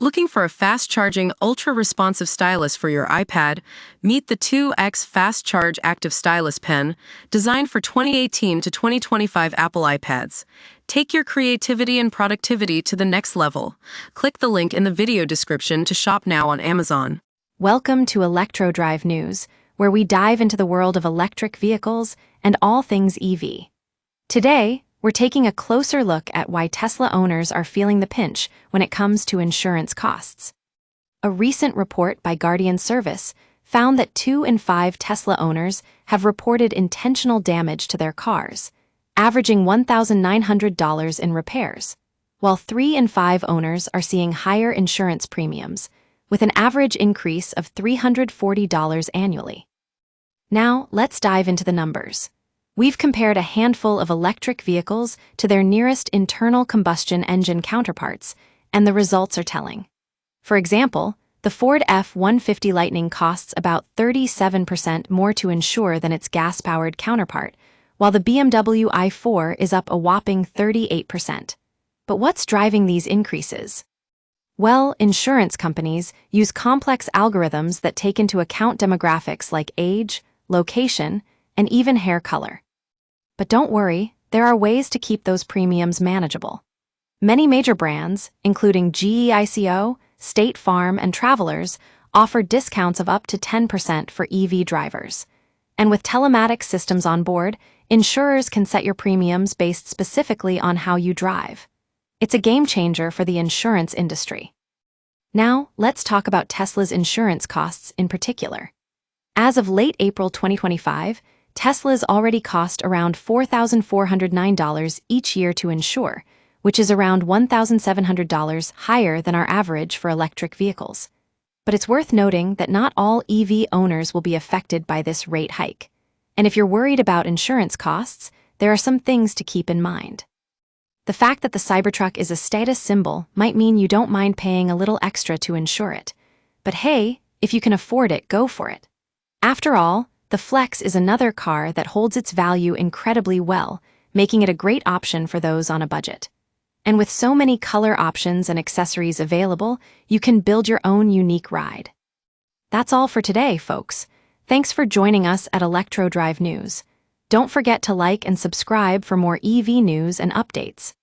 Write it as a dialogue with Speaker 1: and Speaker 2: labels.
Speaker 1: Looking for a fast-charging, ultra-responsive stylus for your iPad? Meet the 2X Fast Charge Active Stylus Pen, designed for 2018 to 2025 Apple iPads. Take your creativity and productivity to the next level. Click the link in the video description to shop now on Amazon.
Speaker 2: Welcome to ElectroDrive News, where we dive into the world of electric vehicles and all things EV. Today, we're taking a closer look at why Tesla owners are feeling the pinch when it comes to insurance costs. A recent report by Guardian Service found that 2 in 5 Tesla owners have reported intentional damage to their cars, averaging $1,900 in repairs, while 3 in 5 owners are seeing higher insurance premiums, with an average increase of $340 annually. Now, let's dive into the numbers. We've compared a handful of electric vehicles to their nearest internal combustion engine counterparts, and the results are telling. For example, the Ford F-150 Lightning costs about 37% more to insure than its gas-powered counterpart, while the BMW i4 is up a whopping 38%. But what's driving these increases? Well, insurance companies use complex algorithms that take into account demographics like age, location, and even hair color. But don't worry, there are ways to keep those premiums manageable. Many major brands, including GEICO, State Farm, and Travelers, offer discounts of up to 10% for EV drivers. And with telematics systems on board, insurers can set your premiums based specifically on how you drive. It's a game changer for the insurance industry. Now, let's talk about Tesla's insurance costs in particular. As of late April 2025, Teslas already cost around $4,409 each year to insure, which is around $1,700 higher than our average for electric vehicles. But it's worth noting that not all EV owners will be affected by this rate hike. And if you're worried about insurance costs, there are some things to keep in mind. The fact that the Cybertruck is a status symbol might mean you don't mind paying a little extra to insure it. But hey, if you can afford it, go for it. After all, the Flex is another car that holds its value incredibly well, making it a great option for those on a budget. And with so many color options and accessories available, you can build your own unique ride. That's all for today, folks. Thanks for joining us at ElectroDrive News. Don't forget to like and subscribe for more EV news and updates.